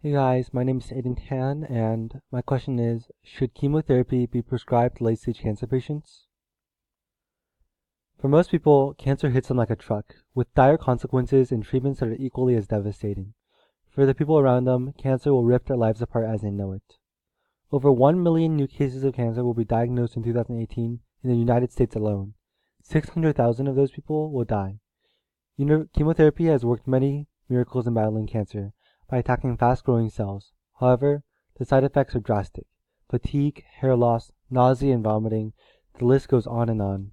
Hey guys, my name is Aiden Tan, and my question is, should chemotherapy be prescribed to late-stage cancer patients? For most people, cancer hits them like a truck, with dire consequences and treatments that are equally as devastating. For the people around them, cancer will rip their lives apart as they know it. Over 1 million new cases of cancer will be diagnosed in 2018 in the United States alone. 600,000 of those people will die. Chemotherapy has worked many miracles in battling cancer by attacking fast-growing cells. However, the side effects are drastic: fatigue, hair loss, nausea, and vomiting. The list goes on and on.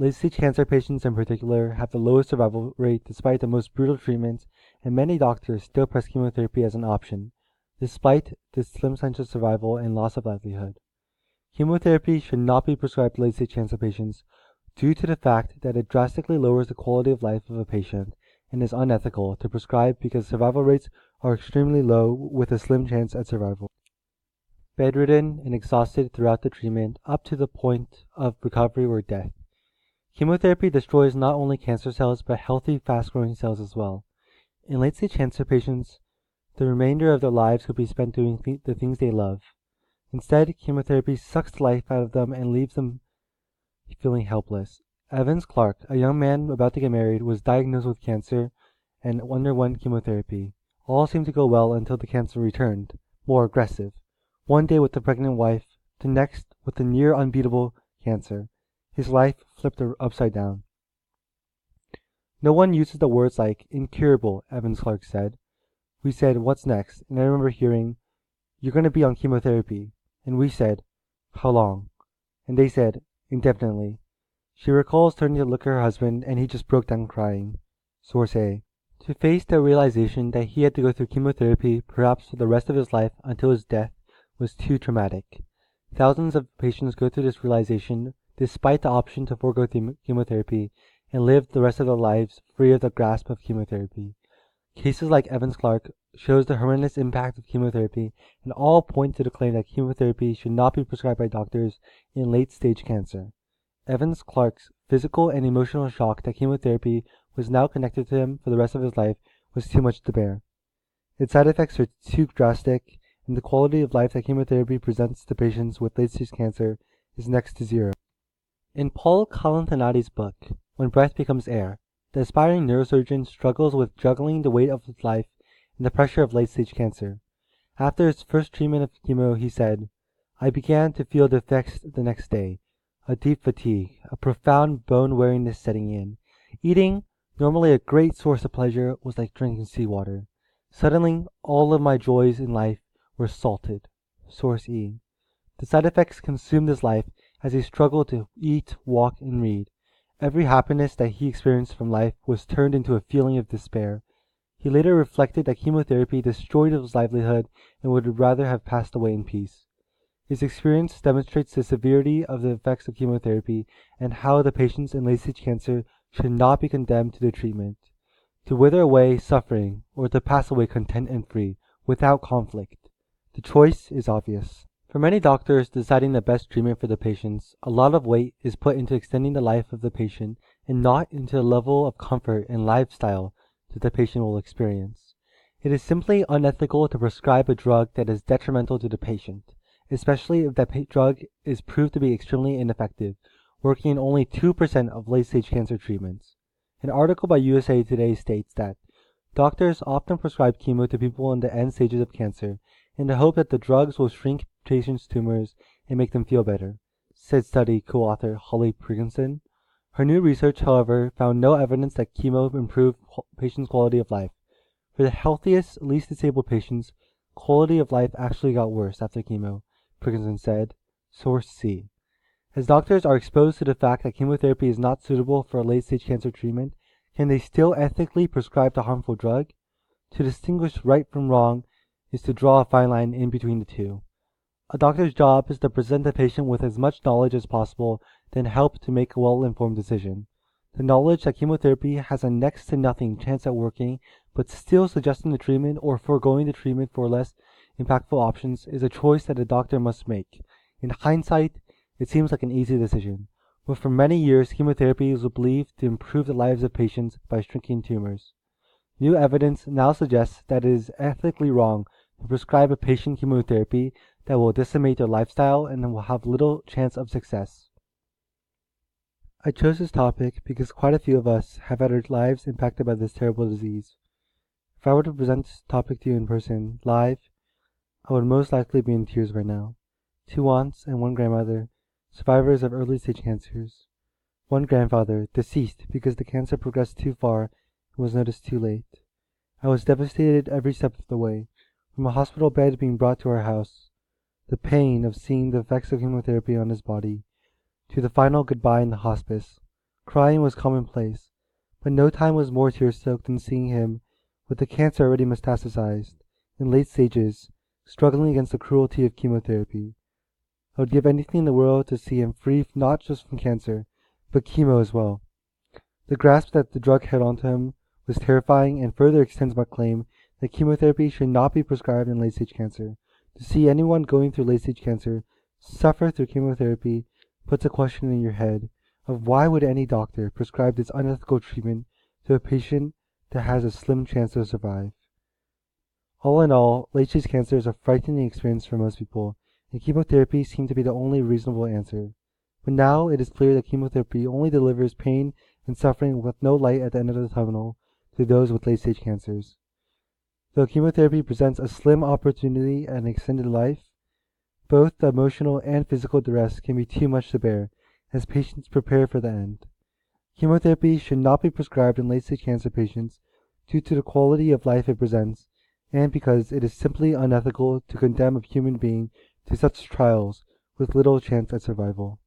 Late-stage cancer patients in particular have the lowest survival rate despite the most brutal treatments, and many doctors still press chemotherapy as an option, despite this slim chance of survival and loss of livelihood. Chemotherapy should not be prescribed to late-stage cancer patients due to the fact that it drastically lowers the quality of life of a patient and is unethical to prescribe because survival rates are extremely low with a slim chance at survival. Bedridden and exhausted throughout the treatment up to the point of recovery or death. Chemotherapy destroys not only cancer cells but healthy, fast-growing cells as well. In late-stage cancer patients, the remainder of their lives could be spent doing the things they love. Instead, chemotherapy sucks the life out of them and leaves them feeling helpless. Evans Clark, a young man about to get married, was diagnosed with cancer and underwent chemotherapy. All seemed to go well until the cancer returned, more aggressive. One day with the pregnant wife, the next with the near unbeatable cancer. His life flipped upside down. No one uses the words like incurable, Evans Clark said. We said, what's next? And I remember hearing, you're going to be on chemotherapy. And we said, how long? And they said, indefinitely. She recalls turning to look at her husband, and he just broke down crying. Source A. To face the realization that he had to go through chemotherapy, perhaps for the rest of his life until his death, was too traumatic. Thousands of patients go through this realization despite the option to forego chemotherapy and live the rest of their lives free of the grasp of chemotherapy. Cases like Evans Clark shows the horrendous impact of chemotherapy, and all point to the claim that chemotherapy should not be prescribed by doctors in late-stage cancer. Evans Clark's physical and emotional shock that chemotherapy was now connected to him for the rest of his life was too much to bear. Its side effects are too drastic, and the quality of life that chemotherapy presents to patients with late-stage cancer is next to zero. In Paul Kalanthanady's book, When Breath Becomes Air, the aspiring neurosurgeon struggles with juggling the weight of his life and the pressure of late-stage cancer. After his first treatment of chemo, he said, I began to feel the effects the next day. A deep fatigue, a profound bone weariness setting in. Eating, normally a great source of pleasure, was like drinking seawater. Suddenly, all of my joys in life were salted. Source E. The side effects consumed his life as he struggled to eat, walk, and read. Every happiness that he experienced from life was turned into a feeling of despair. He later reflected that chemotherapy destroyed his livelihood and would rather have passed away in peace. His experience demonstrates the severity of the effects of chemotherapy and how the patients in late-stage cancer should not be condemned to the treatment, to wither away suffering, or to pass away content and free, without conflict. The choice is obvious. For many doctors deciding the best treatment for the patients, a lot of weight is put into extending the life of the patient and not into the level of comfort and lifestyle that the patient will experience. It is simply unethical to prescribe a drug that is detrimental to the patient, especially if that drug is proved to be extremely ineffective, working in only 2% of late-stage cancer treatments. An article by USA Today states that doctors often prescribe chemo to people in the end stages of cancer in the hope that the drugs will shrink patients' tumors and make them feel better, said study co-author Holly Priggenson. Her new research, however, found no evidence that chemo improved patients' quality of life. For the healthiest, least disabled patients, quality of life actually got worse after chemo, Priggenson said. Source C. As doctors are exposed to the fact that chemotherapy is not suitable for a late-stage cancer treatment, can they still ethically prescribe the harmful drug? To distinguish right from wrong is to draw a fine line in between the two. A doctor's job is to present the patient with as much knowledge as possible, then help to make a well-informed decision. The knowledge that chemotherapy has a next to nothing chance at working, but still suggesting the treatment or foregoing the treatment for less impactful options is a choice that a doctor must make. In hindsight, it seems like an easy decision, but for many years chemotherapy was believed to improve the lives of patients by shrinking tumors. New evidence now suggests that it is ethically wrong to prescribe a patient chemotherapy that will decimate their lifestyle and will have little chance of success. I chose this topic because quite a few of us have had our lives impacted by this terrible disease. If I were to present this topic to you in person, live, I would most likely be in tears right now. 2 aunts and 1 grandmother, survivors of early stage cancers. 1 grandfather, deceased because the cancer progressed too far and was noticed too late. I was devastated every step of the way, from a hospital bed being brought to our house, the pain of seeing the effects of chemotherapy on his body, to the final goodbye in the hospice. Crying was commonplace, but no time was more tear-soaked than seeing him, with the cancer already metastasized, in late stages, struggling against the cruelty of chemotherapy. I would give anything in the world to see him free not just from cancer, but chemo as well. The grasp that the drug held onto him was terrifying and further extends my claim that chemotherapy should not be prescribed in late-stage cancer. To see anyone going through late-stage cancer suffer through chemotherapy puts a question in your head of why would any doctor prescribe this unethical treatment to a patient that has a slim chance to survive. All in all, late-stage cancer is a frightening experience for most people, and chemotherapy seemed to be the only reasonable answer. But now it is clear that chemotherapy only delivers pain and suffering with no light at the end of the tunnel to those with late-stage cancers. Though chemotherapy presents a slim opportunity at an extended life, both the emotional and physical duress can be too much to bear as patients prepare for the end. Chemotherapy should not be prescribed in late-stage cancer patients due to the quality of life it presents, and because it is simply unethical to condemn a human being to such trials with little chance at survival.